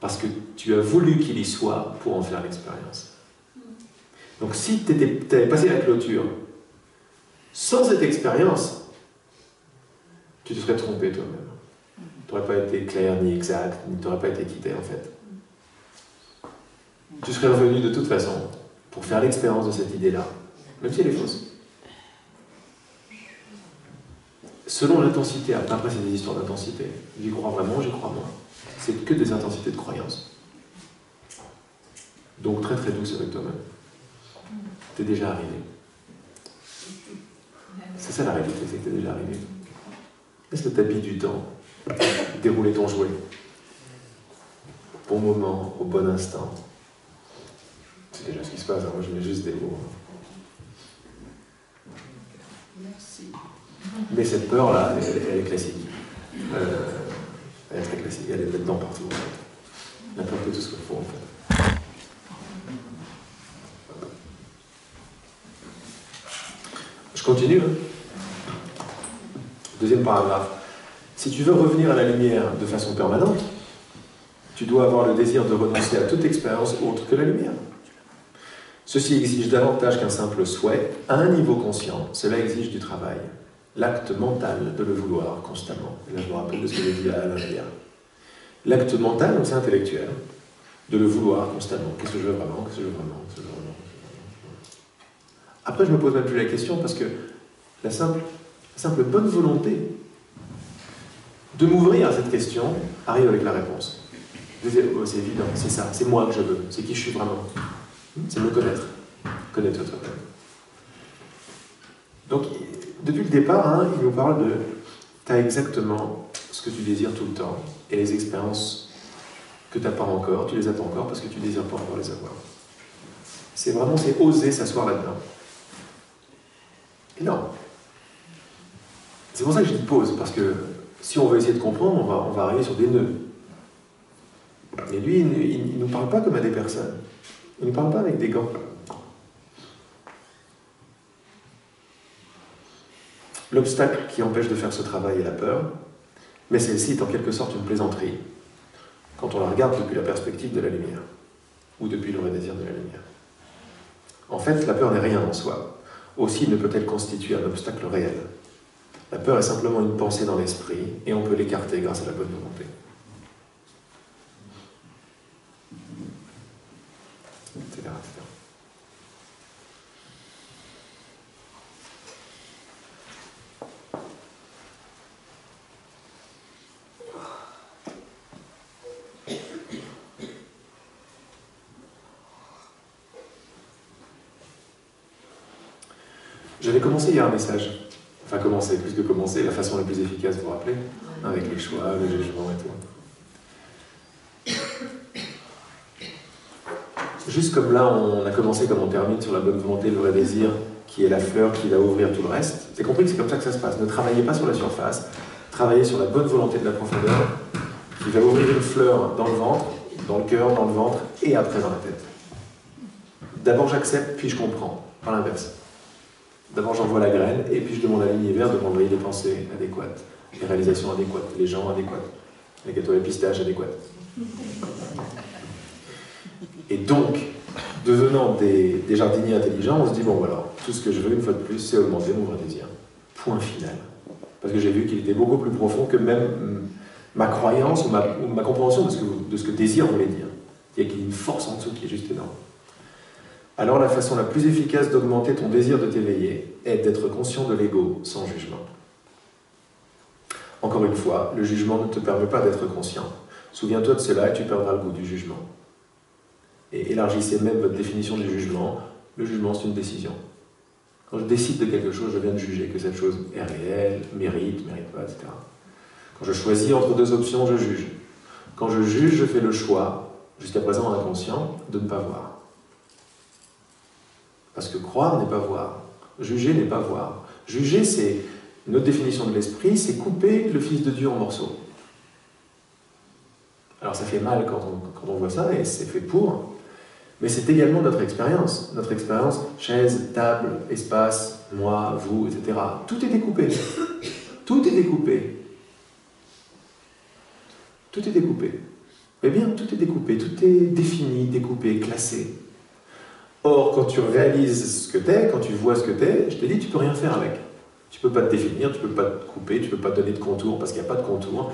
parce que tu as voulu qu'il y soit pour en faire l'expérience. Donc si tu avais passé la clôture sans cette expérience, tu te serais trompé toi-même. Tu n'aurais pas été clair ni exact, tu n'aurais pas été quitté en fait. Tu serais revenu de toute façon pour faire l'expérience de cette idée-là, même si elle est fausse. Selon l'intensité, après c'est des histoires d'intensité. J'y crois vraiment, j'y crois moins. C'est que des intensités de croyance. Donc très très douce avec toi-même. T'es déjà arrivé. C'est ça la réalité, c'est que t'es déjà arrivé. Laisse le tapis du temps dérouler ton jouet. Au bon moment, au bon instant. C'est déjà ce qui se passe, hein. Moi je mets juste des mots. Merci. Mais cette peur-là, elle est classique. Elle est très classique, elle est là-dedans partout. En fait. La peur de tout ce qu'il faut en fait. Je continue. Hein. Deuxième paragraphe. Si tu veux revenir à la lumière de façon permanente, tu dois avoir le désir de renoncer à toute expérience autre que la lumière. Ceci exige davantage qu'un simple souhait. À un niveau conscient, cela exige du travail. L'acte mental de le vouloir constamment. Et là, je me rappelle de ce que j'ai dit à Alain hier. L'acte mental, donc c'est intellectuel, de le vouloir constamment. Qu'est-ce que je veux vraiment? Qu'est-ce que je veux vraiment? Qu'est-ce que je veux vraiment? Après, je me pose même plus la question parce que la simple bonne volonté de m'ouvrir à cette question arrive avec la réponse. Je dis, oh, c'est évident, c'est ça, c'est moi que je veux, c'est qui je suis vraiment. C'est me connaître, connaître toi-même. Donc, depuis le départ, hein, il nous parle de tu as exactement ce que tu désires tout le temps et les expériences que tu n'as pas encore, tu les attends encore parce que tu désires pas encore les avoir. C'est vraiment, c'est oser s'asseoir là-dedans. Énorme. C'est pour ça que je dis pause, parce que si on veut essayer de comprendre, on va arriver sur des nœuds. Mais lui, il ne nous parle pas comme à des personnes. Il ne nous parle pas avec des gants. L'obstacle qui empêche de faire ce travail est la peur, mais celle-ci est en quelque sorte une plaisanterie, quand on la regarde depuis la perspective de la lumière, ou depuis le vrai désir de la lumière. En fait, la peur n'est rien en soi. Aussi ne peut-elle constituer un obstacle réel. La peur est simplement une pensée dans l'esprit, et on peut l'écarter grâce à la bonne volonté. Etc., etc. J'avais commencé hier un message. Enfin, commencer, plus que commencer, la façon la plus efficace, vous vous rappelez, avec les choix, le jugement et tout. Juste comme là, on a commencé comme on termine sur la bonne volonté, le vrai désir, qui est la fleur qui va ouvrir tout le reste. C'est compris que c'est comme ça que ça se passe. Ne travaillez pas sur la surface, travaillez sur la bonne volonté de la profondeur, qui va ouvrir une fleur dans le ventre, dans le cœur, dans le ventre, et après dans la tête. D'abord j'accepte, puis je comprends, pas l'inverse. D'abord j'envoie la graine, et puis je demande à l'univers de m'envoyer les pensées adéquates, les réalisations adéquates, les gens adéquats, les gâteaux à la pistache adéquats. Et donc, devenant des jardiniers intelligents, on se dit, bon voilà, tout ce que je veux une fois de plus, c'est augmenter mon vrai désir. Point final. Parce que j'ai vu qu'il était beaucoup plus profond que même ma croyance ou ma compréhension de ce que désir voulait dire. Il y a une force en dessous qui est juste énorme. Alors la façon la plus efficace d'augmenter ton désir de t'éveiller est d'être conscient de l'ego sans jugement. Encore une fois, le jugement ne te permet pas d'être conscient. Souviens-toi de cela et tu perdras le goût du jugement. Et élargissez même votre définition du jugement. Le jugement, c'est une décision. Quand je décide de quelque chose, je viens de juger que cette chose est réelle, mérite pas, etc. Quand je choisis entre deux options, je juge. Quand je juge, je fais le choix, jusqu'à présent inconscient, de ne pas voir. Parce que croire n'est pas voir. Juger n'est pas voir. Juger, c'est notre définition de l'esprit, c'est couper le Fils de Dieu en morceaux. Alors ça fait mal quand on voit ça, et c'est fait pour, mais c'est également notre expérience. Notre expérience, chaise, table, espace, moi, vous, etc. Tout est découpé. Tout est découpé. Tout est découpé. Eh bien, tout est découpé, tout est défini, découpé, classé. Or, quand tu réalises ce que t'es, quand tu vois ce que t'es, je te dis, tu peux rien faire avec. Tu peux pas te définir, tu peux pas te couper, tu peux pas te donner de contour parce qu'il n'y a pas de contour.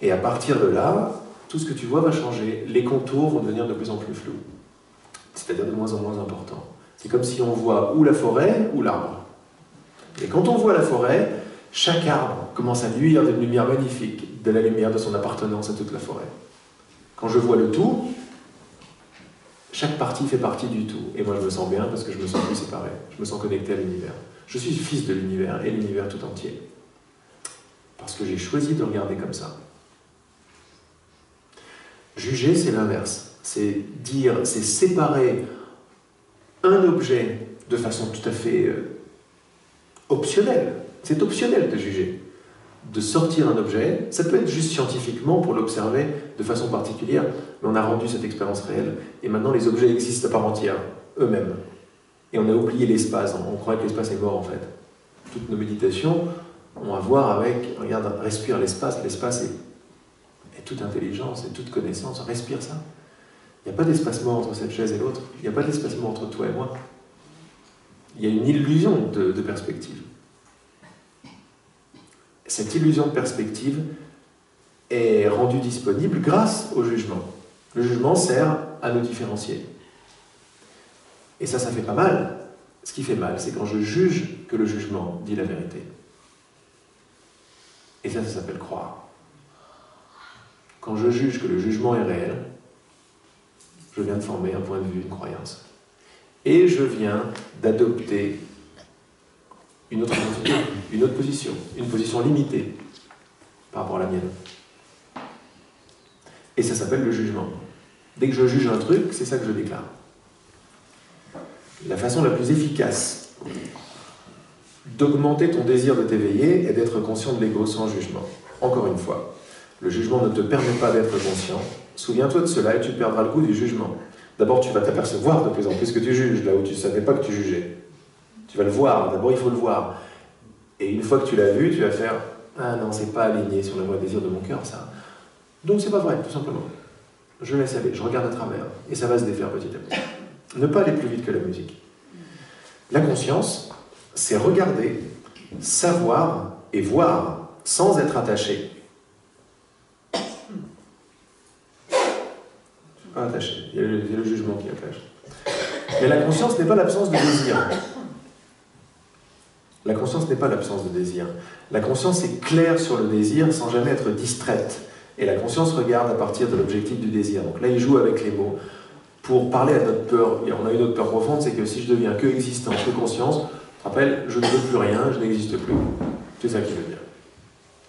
Et à partir de là, tout ce que tu vois va changer. Les contours vont devenir de plus en plus flous. C'est-à-dire de moins en moins importants. C'est comme si on voit ou la forêt ou l'arbre. Et quand on voit la forêt, chaque arbre commence à luire d'une lumière magnifique, de la lumière de son appartenance à toute la forêt. Quand je vois le tout, chaque partie fait partie du tout. Et moi je me sens bien parce que je me sens plus séparé. Je me sens connecté à l'univers. Je suis fils de l'univers et l'univers tout entier. Parce que j'ai choisi de regarder comme ça. Juger, c'est l'inverse. C'est dire, c'est séparer un objet de façon tout à fait optionnelle. C'est optionnel de juger. De sortir un objet, ça peut être juste scientifiquement pour l'observer de façon particulière, mais on a rendu cette expérience réelle. Et maintenant, les objets existent à part entière, eux-mêmes. Et on a oublié l'espace. On croit que l'espace est mort, en fait. Toutes nos méditations ont à voir avec, regarde, respire l'espace. L'espace est toute intelligence, est toute connaissance. Respire ça. Il n'y a pas d'espace mort entre cette chaise et l'autre. Il n'y a pas d'espace mort entre toi et moi. Il y a une illusion de perspective. Cette illusion de perspective est rendue disponible grâce au jugement. Le jugement sert à nous différencier. Et ça fait pas mal. Ce qui fait mal, c'est quand je juge que le jugement dit la vérité. Et ça s'appelle croire. Quand je juge que le jugement est réel, je viens de former un point de vue, une croyance. Et je viens d'adopter une autre identité, une autre position, une position limitée par rapport à la mienne. Et ça s'appelle le jugement. Dès que je juge un truc, c'est ça que je déclare. La façon la plus efficace d'augmenter ton désir de t'éveiller est d'être conscient de l'ego sans jugement. Encore une fois, le jugement ne te permet pas d'être conscient. Souviens-toi de cela et tu perdras le goût du jugement. D'abord, tu vas t'apercevoir de plus en plus que tu juges, là où tu ne savais pas que tu jugeais. Tu vas le voir, d'abord il faut le voir. Et une fois que tu l'as vu, tu vas faire « Ah non, c'est pas aligné sur le vrai désir de mon cœur, ça. » Donc c'est pas vrai, tout simplement. Je laisse aller, je regarde à travers. Et ça va se défaire petit à petit. Ne pas aller plus vite que la musique. La conscience, c'est regarder, savoir et voir sans être attaché. Pas attaché, il y a le jugement qui attache. Mais la conscience n'est pas l'absence de désir. La conscience n'est pas l'absence de désir. La conscience est claire sur le désir sans jamais être distraite. Et la conscience regarde à partir de l'objectif du désir. Donc là, il joue avec les mots. Pour parler à notre peur, et on a une autre peur profonde, c'est que si je deviens que existence, que conscience, tu te rappelles, je ne veux plus rien, je n'existe plus. C'est ça qu'il veut dire.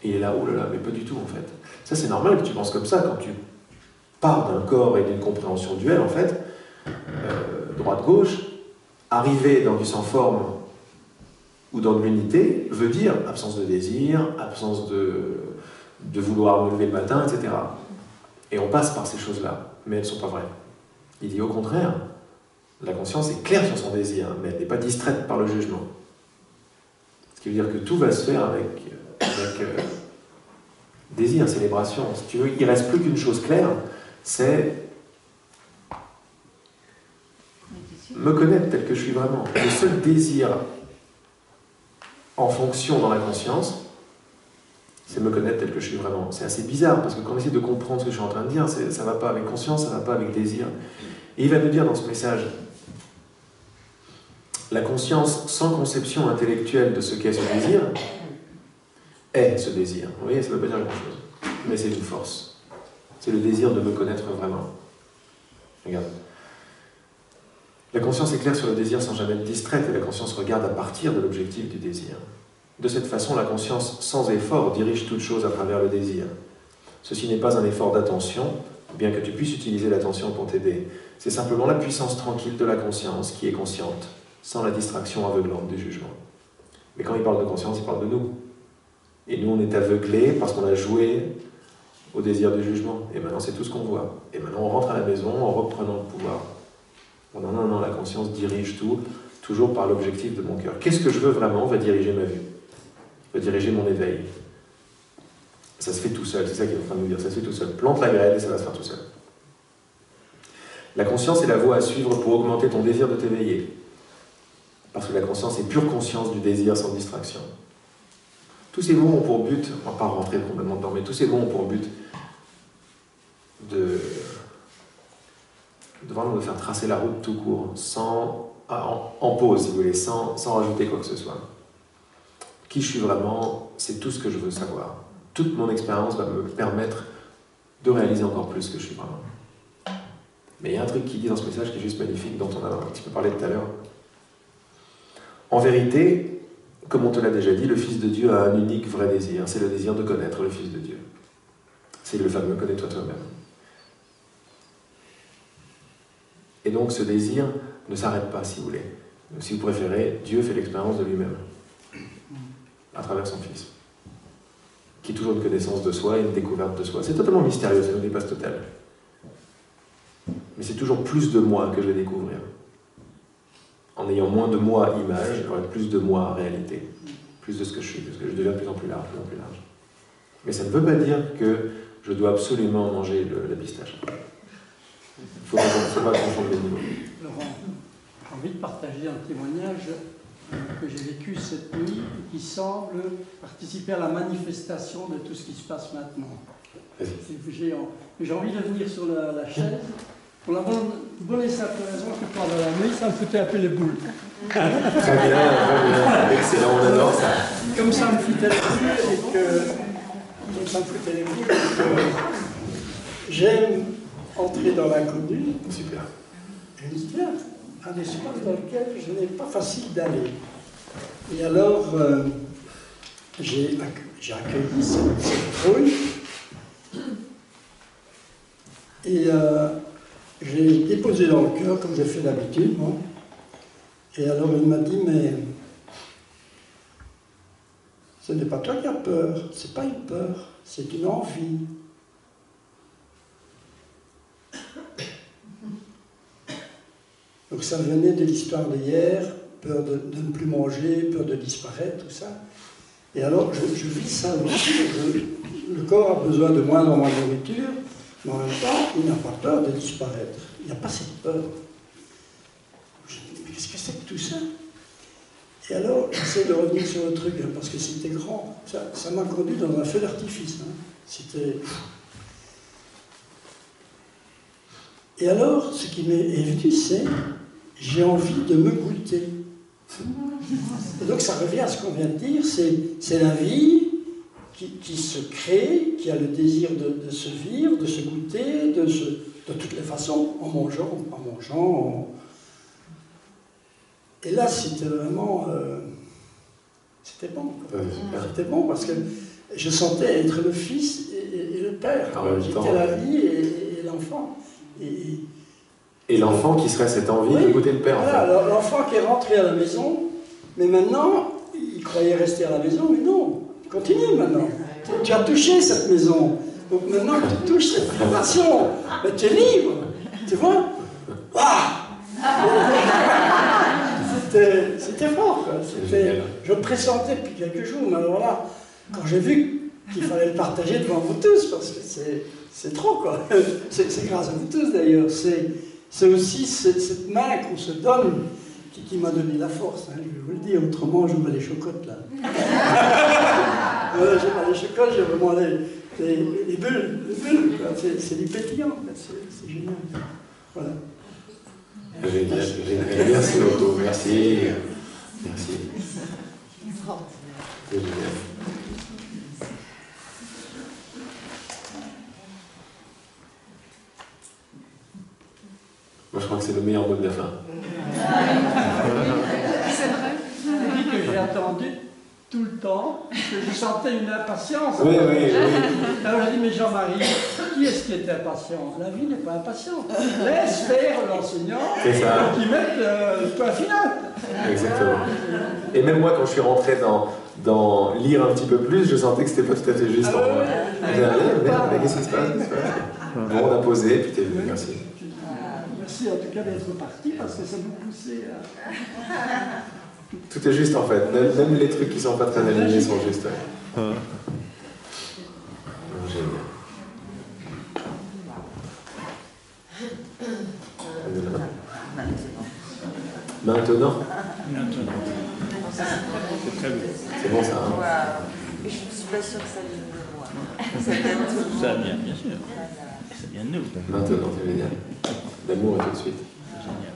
Et il est là, oh là là, mais pas du tout en fait. Ça c'est normal que tu penses comme ça quand tu pars d'un corps et d'une compréhension duelle en fait, droite-gauche, arriver dans du sans-forme ou dans de l'unité veut dire absence de désir, absence de vouloir me lever le matin, etc. Et on passe par ces choses-là, mais elles ne sont pas vraies. Il dit au contraire, la conscience est claire sur son désir, mais elle n'est pas distraite par le jugement. Ce qui veut dire que tout va se faire avec désir, célébration. Si tu veux, il ne reste plus qu'une chose claire, c'est me connaître tel que je suis vraiment. Le seul désir en fonction dans la conscience, c'est me connaître tel que je suis vraiment. C'est assez bizarre, parce que quand on essaie de comprendre ce que je suis en train de dire, ça ne va pas avec conscience, ça ne va pas avec désir. Et il va nous dire dans ce message, la conscience sans conception intellectuelle de ce qu'est ce désir, est ce désir. Vous voyez, ça ne veut pas dire grand-chose, mais c'est une force. C'est le désir de me connaître vraiment. Regarde. La conscience est claire sur le désir sans jamais être distraite, et la conscience regarde à partir de l'objectif du désir. De cette façon, la conscience, sans effort, dirige toute chose à travers le désir. Ceci n'est pas un effort d'attention, bien que tu puisses utiliser l'attention pour t'aider. C'est simplement la puissance tranquille de la conscience qui est consciente, sans la distraction aveuglante du jugement. Mais quand il parle de conscience, il parle de nous. Et nous, on est aveuglés parce qu'on a joué au désir du jugement. Et maintenant, c'est tout ce qu'on voit. Et maintenant, on rentre à la maison en reprenant le pouvoir. Non, la conscience dirige tout, toujours par l'objectif de mon cœur. Qu'est-ce que je veux vraiment va diriger ma vie, va diriger mon éveil. Ça se fait tout seul, c'est ça qu'il est en train de nous dire, ça se fait tout seul. Plante la graine et ça va se faire tout seul. La conscience est la voie à suivre pour augmenter ton désir de t'éveiller. Parce que la conscience est pure conscience du désir sans distraction. Tous ces mots ont pour but, on ne va pas rentrer complètement dedans, mais tous ces mots ont pour but de vraiment de faire tracer la route tout court, en pause, si vous voulez, sans rajouter quoi que ce soit. Qui je suis vraiment, c'est tout ce que je veux savoir. Toute mon expérience va me permettre de réaliser encore plus ce que je suis vraiment. Mais il y a un truc qui dit dans ce message qui est juste magnifique, dont on a un petit peu parlé tout à l'heure. En vérité, comme on te l'a déjà dit, le Fils de Dieu a un unique vrai désir, c'est le désir de connaître le Fils de Dieu. C'est le fameux « connais-toi toi-même ». Et donc ce désir ne s'arrête pas, si vous voulez. Si vous préférez, Dieu fait l'expérience de lui-même, à travers son Fils, qui est toujours une connaissance de soi et une découverte de soi. C'est totalement mystérieux, ça nous dépasse total. Mais c'est toujours plus de moi que je vais découvrir. En ayant moins de moi image, j'aurai plus de moi réalité, plus de ce que je suis, parce que je deviens de plus en plus large, plus en plus large. Mais ça ne veut pas dire que je dois absolument manger la pistache. Il ne faut pas confondre les niveaux. Laurent, j'ai envie de partager un témoignage que j'ai vécu cette nuit et qui semble participer à la manifestation de tout ce qui se passe maintenant. J'ai envie de venir sur la chaise pour la bonne et simple raison que pendant la nuit, ça me foutait un peu les boules. Très bien, excellent, on adore ça. Comme ça me foutait les boules et que j'aime entrer dans l'inconnu. Super. Je me dis, tiens, un espace dans lequel je n'ai pas facile d'aller. Et alors, j'ai accueilli cette trouille et j'ai déposé dans le cœur, comme j'ai fait d'habitude, moi. Et alors, il m'a dit, mais ce n'est pas toi qui as peur, c'est pas une peur, c'est une envie. Donc ça venait de l'histoire d'hier, peur de ne plus manger, peur de disparaître, tout ça. Et alors je vis ça aussi, le corps a besoin de moins en moins de nourriture, mais en même temps, il n'a pas peur de disparaître. Il n'y a pas cette peur. Je me dis, mais qu'est-ce que c'est que tout ça? Et alors, j'essaie de revenir sur le truc, hein, parce que c'était grand. Ça m'a conduit dans un feu d'artifice. Hein. C'était... Et alors, ce qui m'est venu, c'est j'ai envie de me goûter. Et donc, ça revient à ce qu'on vient de dire, c'est la vie qui se crée, qui a le désir de se vivre, de se goûter, de toutes les façons, en mangeant. Et là, c'était vraiment... c'était bon. C'était bon parce que je sentais être le fils et le père. J'étais la vie et l'enfant. Et l'enfant qui serait cette envie de goûter le père. Voilà, en fait. L'enfant qui est rentré à la maison, mais maintenant, il croyait rester à la maison, mais non, continue maintenant. Tu as touché cette maison, donc maintenant tu touches cette vibration, mais tu es libre, tu vois. C'était fort, quoi. Je le pressentais depuis quelques jours, mais alors là, quand j'ai vu qu'il fallait le partager devant vous tous, parce que c'est trop, quoi. C'est grâce à vous tous, d'ailleurs. C'est aussi cette main qu'on se donne qui m'a donné la force. Hein, je vais vous le dire, autrement, j'aurais les chocottes, là. Voilà, j'ai pas les chocottes, j'ai vraiment les bulles. C'est du pétillant, c'est génial. Voilà. Génial. Merci Otto, merci. C'est génial. Moi je crois que c'est le meilleur mot de la fin. C'est vrai. Je dis que j'ai attendu tout le temps, que je sentais une impatience. Oui. Alors j'ai dit, mais Jean-Marie, qui est-ce qui est impatient? La vie n'est pas impatiente. Laisse faire l'enseignant qui mette le point final. Exactement. Et même moi, quand je suis rentré dans lire un petit peu plus, je sentais que c'était pas tout à fait juste pour moi. Mais qu'est-ce qui se passe? Bon, on a posé, puis t'es venu, merci. Merci en tout cas d'être parti, parce que ça nous poussait à... Tout est juste en fait, même les trucs qui sont pas très alignés sont justes. Génial. Maintenant. Maintenant. Maintenant. Maintenant. C'est très beau. C'est bon ça, hein? Waouh. Je ne suis pas sûre que ça vienne de moi. Ça vient de tout le monde. Ça vient, bien sûr. Ça vient de nous. Maintenant, c'est génial. L'amour est tout de suite. Génial.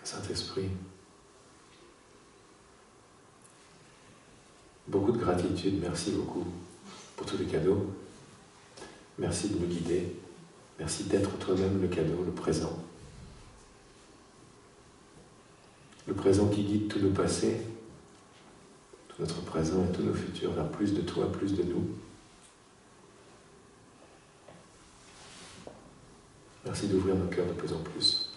Saint-Esprit, beaucoup de gratitude, merci beaucoup pour tous les cadeaux. Merci de nous guider. Merci d'être toi-même le cadeau, le présent. Le présent qui guide tous nos passés, tout notre présent et tous nos futurs vers plus de toi, plus de nous. Merci d'ouvrir nos cœurs de plus en plus.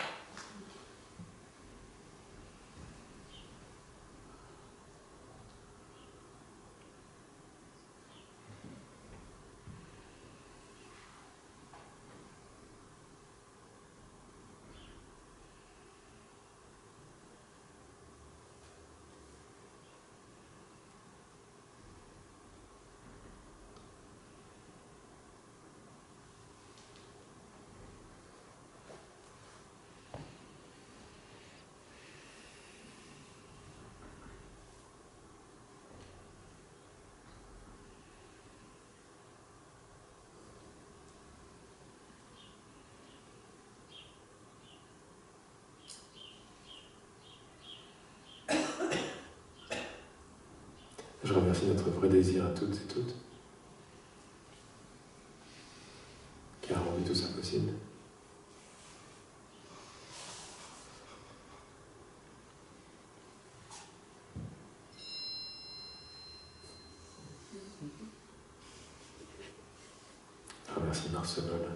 Je remercie notre vrai désir à toutes et toutes qui a rendu tout ça possible. Je remercie Marcelol,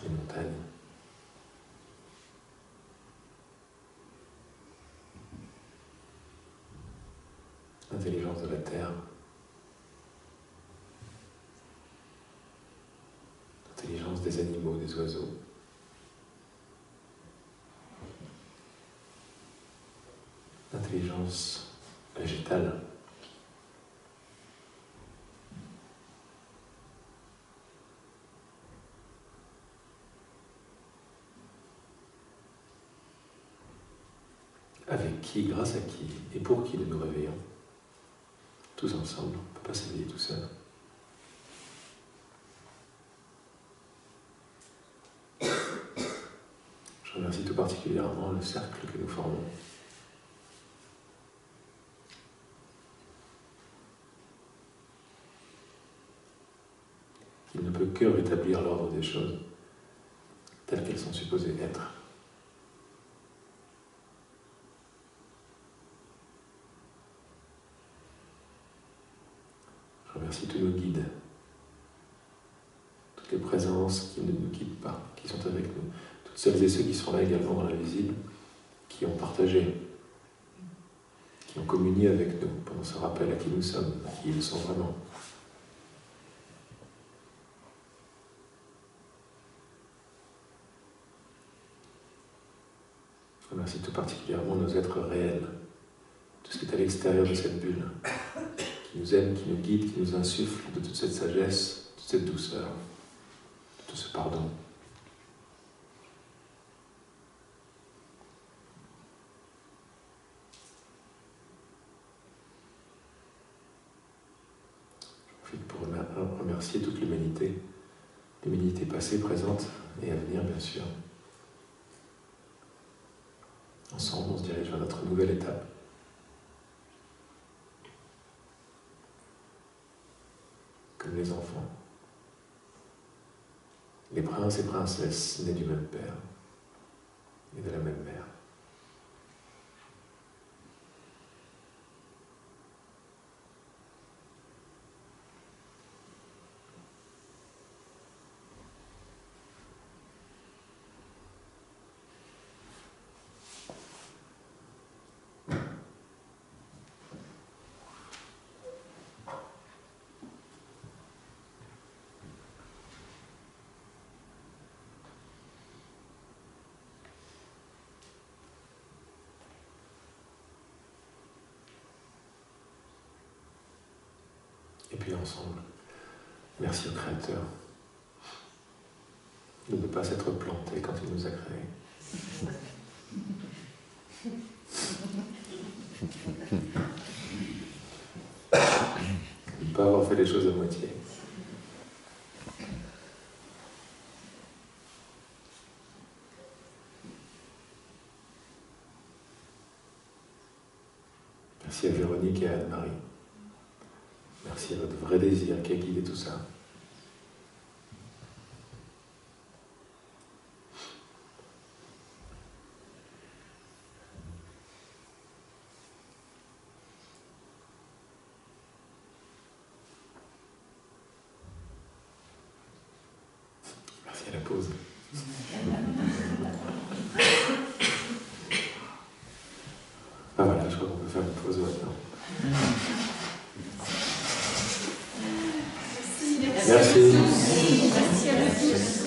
les montagnes, l'intelligence de la terre, l'intelligence des animaux, des oiseaux, l'intelligence végétale, avec qui, grâce à qui et pour qui nous nous réveillons. Tous ensemble, on ne peut pas s'éveiller tout seul. Je remercie tout particulièrement le cercle que nous formons. Il ne peut que rétablir l'ordre des choses telles qu'elles sont supposées être. Je remercie tous nos guides, toutes les présences qui ne nous quittent pas, qui sont avec nous, toutes celles et ceux qui sont là également dans l'invisible, qui ont partagé, qui ont communié avec nous pendant ce rappel à qui nous sommes, qui ils sont vraiment. Je remercie tout particulièrement nos êtres réels, tout ce qui est à l'extérieur de cette bulle, qui nous aime, qui nous guide, qui nous insuffle de toute cette sagesse, toute cette douceur, de tout ce pardon. Je profite pour remercier toute l'humanité passée, présente et à venir, bien sûr. Ensemble, on se dirige vers notre nouvelle étape. Comme les enfants, les princes et princesses nés du même père et de la même mère. Et puis ensemble, merci au Créateur de ne pas s'être planté quand il nous a créés. De ne pas avoir fait les choses à moitié. Merci à Véronique et à Anne-Marie. Merci C'est votre vrai désir qui a guidé tout ça. Merci à la pause. Ah voilà, je crois qu'on peut faire une pause maintenant. Merci. Merci à vous tous.